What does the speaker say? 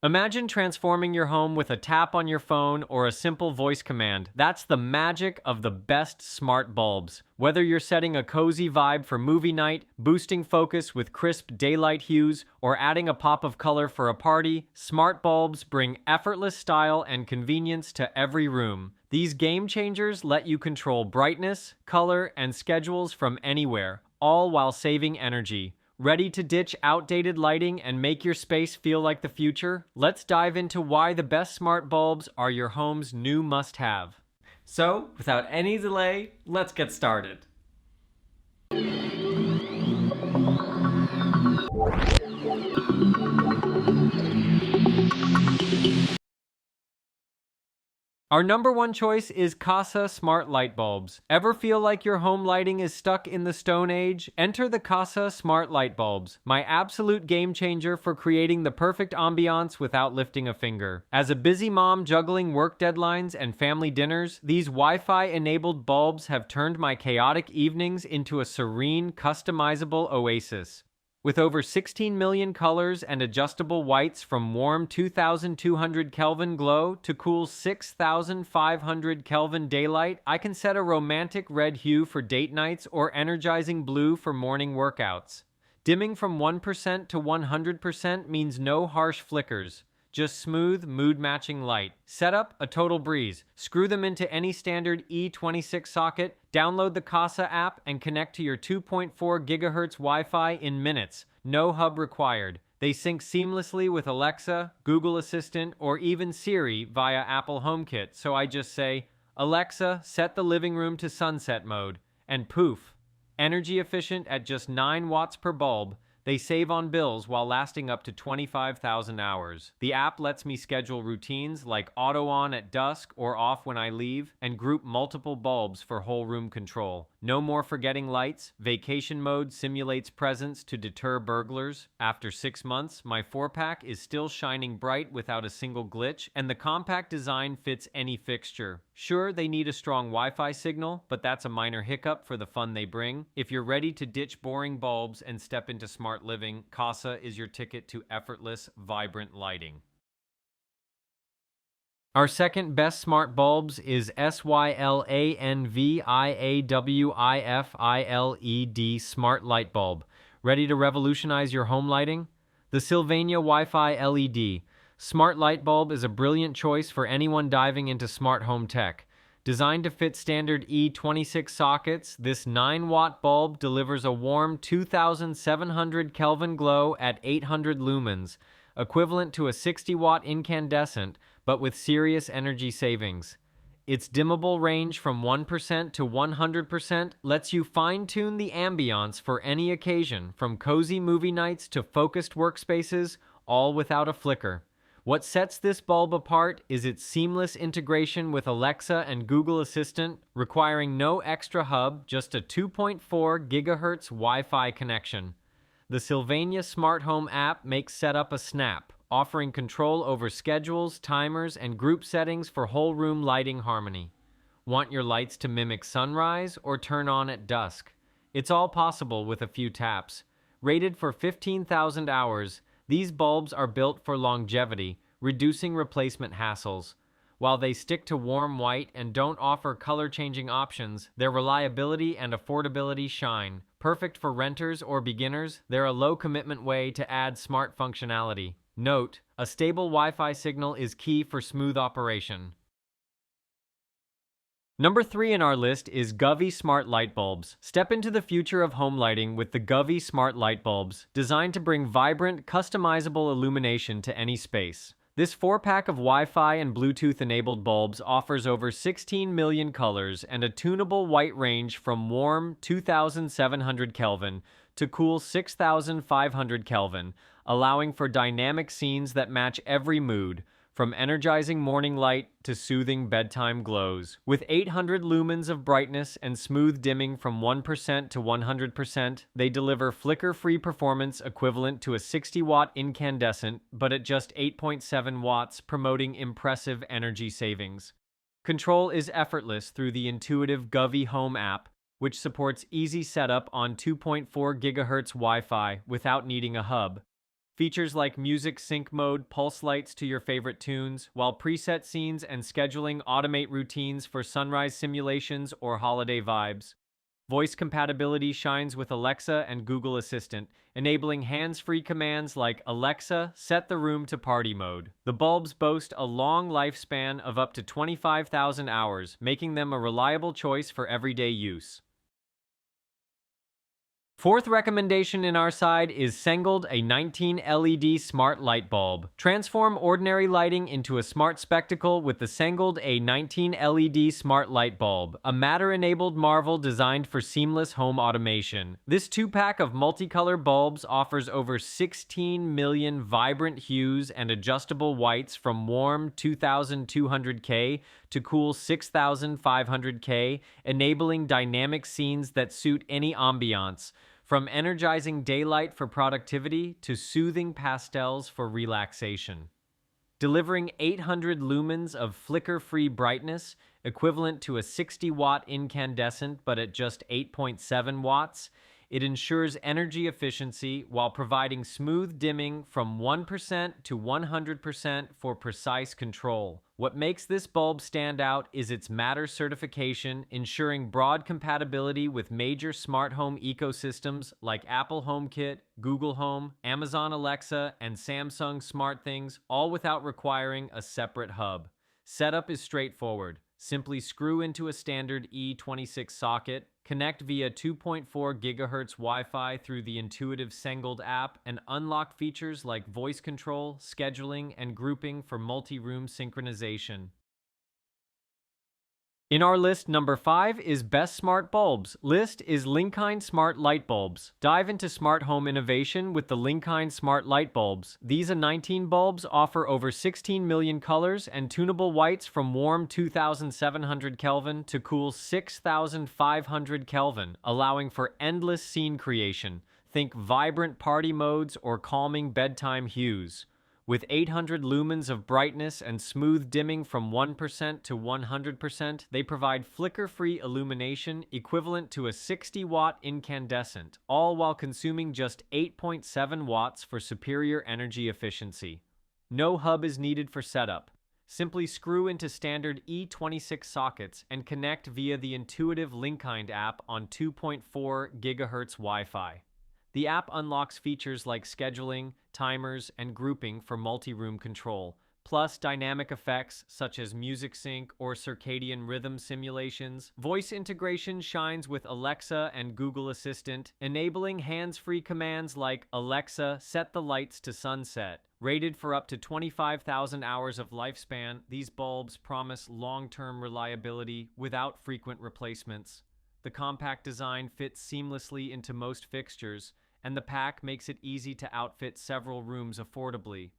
Imagine transforming your home with a tap on your phone or a simple voice command. That's the magic of the best smart bulbs. Whether you're setting a cozy vibe for movie night, boosting focus with crisp daylight hues, or adding a pop of color for a party, smart bulbs bring effortless style and convenience to every room. These game changers let you control brightness, color, and schedules from anywhere, all while saving energy. Ready to ditch outdated lighting and make your space feel like the future? Let's dive into why the best smart bulbs are your home's new must-have. So, without any delay, let's get started. Our number one choice is Casa Smart Light Bulbs. Ever feel like your home lighting is stuck in the Stone Age? Enter the Casa Smart Light Bulbs, my absolute game changer for creating the perfect ambiance without lifting a finger. As a busy mom juggling work deadlines and family dinners, these Wi-Fi enabled bulbs have turned my chaotic evenings into a serene, customizable oasis. With over 16 million colors and adjustable whites, from warm 2200 Kelvin glow to cool 6500 Kelvin daylight, I can set a romantic red hue for date nights or energizing blue for morning workouts. Dimming from 1% to 100% means no harsh flickers, just smooth, mood-matching light. Setup, a total breeze. Screw them into any standard E26 socket, download the Casa app, and connect to your 2.4 GHz Wi-Fi in minutes. No hub required. They sync seamlessly with Alexa, Google Assistant, or even Siri via Apple HomeKit, so I just say, "Alexa, set the living room to sunset mode," and poof. Energy efficient at just 9 watts per bulb, they save on bills while lasting up to 25,000 hours. The app lets me schedule routines like auto on at dusk or off when I leave, and group multiple bulbs for whole room control. No more forgetting lights. Vacation mode simulates presence to deter burglars. After 6 months, my 4-pack is still shining bright without a single glitch, and the compact design fits any fixture. Sure, they need a strong Wi-Fi signal, but that's a minor hiccup for the fun they bring. If you're ready to ditch boring bulbs and step into smart living, Casa is your ticket to effortless, vibrant lighting. Our second best smart bulbs is SYLANVIAWIFILED Smart Light Bulb. Ready to revolutionize your home lighting? The Sylvania Wi-Fi LED Smart Light Bulb is a brilliant choice for anyone diving into smart home tech. Designed to fit standard E26 sockets, this 9-watt bulb delivers a warm 2700 Kelvin glow at 800 lumens, equivalent to a 60-watt incandescent, but with serious energy savings. Its dimmable range from 1% to 100% lets you fine-tune the ambiance for any occasion, from cozy movie nights to focused workspaces, all without a flicker. What sets this bulb apart is its seamless integration with Alexa and Google Assistant, requiring no extra hub, just a 2.4 GHz Wi-Fi connection. The Sylvania Smart Home app makes setup a snap, offering control over schedules, timers, and group settings for whole room lighting harmony. Want your lights to mimic sunrise or turn on at dusk? It's all possible with a few taps. Rated for 15,000 hours, these bulbs are built for longevity, reducing replacement hassles. While they stick to warm white and don't offer color-changing options, their reliability and affordability shine. Perfect for renters or beginners, they're a low-commitment way to add smart functionality. Note, a stable Wi-Fi signal is key for smooth operation. Number 3 in our list is Govee Smart Light Bulbs. Step into the future of home lighting with the Govee Smart Light Bulbs, designed to bring vibrant, customizable illumination to any space. This 4-pack of Wi-Fi and Bluetooth-enabled bulbs offers over 16 million colors and a tunable white range from warm 2700 Kelvin to cool 6500 Kelvin, allowing for dynamic scenes that match every mood, from energizing morning light to soothing bedtime glows. With 800 lumens of brightness and smooth dimming from 1% to 100%, they deliver flicker-free performance equivalent to a 60-watt incandescent, but at just 8.7 watts, promoting impressive energy savings. Control is effortless through the intuitive Govee Home app, which supports easy setup on 2.4 GHz Wi-Fi without needing a hub. Features like music sync mode pulse lights to your favorite tunes, while preset scenes and scheduling automate routines for sunrise simulations or holiday vibes. Voice compatibility shines with Alexa and Google Assistant, enabling hands-free commands like Alexa, set the room to party mode. The bulbs boast a long lifespan of up to 25,000 hours, making them a reliable choice for everyday use. Fourth recommendation in our side is Sengold, a 19 LED smart light bulb. Transform ordinary lighting into a smart spectacle with the Sengold, a 19 LED smart light bulb, a matter-enabled marvel designed for seamless home automation. This two-pack of multicolor bulbs offers over 16 million vibrant hues and adjustable whites from warm 2200K to cool 6500K, enabling dynamic scenes that suit any ambiance. From energizing daylight for productivity to soothing pastels for relaxation. Delivering 800 lumens of flicker-free brightness, equivalent to a 60-watt incandescent but at just 8.7 watts, it ensures energy efficiency while providing smooth dimming from 1% to 100% for precise control. What makes this bulb stand out is its Matter certification, ensuring broad compatibility with major smart home ecosystems like Apple HomeKit, Google Home, Amazon Alexa, and Samsung SmartThings, all without requiring a separate hub. Setup is straightforward. Simply screw into a standard E26 socket, connect via 2.4 GHz Wi-Fi through the intuitive Sengold app, and unlock features like voice control, scheduling, and grouping for multi-room synchronization. In our list, number 5 is Best Smart Bulbs. List is Linkine Smart Light Bulbs. Dive into smart home innovation with the Linkine Smart Light Bulbs. These 19 bulbs offer over 16 million colors and tunable whites from warm 2700 Kelvin to cool 6500 Kelvin, allowing for endless scene creation. Think vibrant party modes or calming bedtime hues. With 800 lumens of brightness and smooth dimming from 1% to 100%, they provide flicker-free illumination equivalent to a 60-watt incandescent, all while consuming just 8.7 watts for superior energy efficiency. No hub is needed for setup. Simply screw into standard E26 sockets and connect via the intuitive Linkine app on 2.4 GHz Wi-Fi. The app unlocks features like scheduling, timers, and grouping for multi-room control, plus dynamic effects such as music sync or circadian rhythm simulations. Voice integration shines with Alexa and Google Assistant, enabling hands-free commands like Alexa, set the lights to sunset. Rated for up to 25,000 hours of lifespan, these bulbs promise long-term reliability without frequent replacements. The compact design fits seamlessly into most fixtures, and the pack makes it easy to outfit several rooms affordably.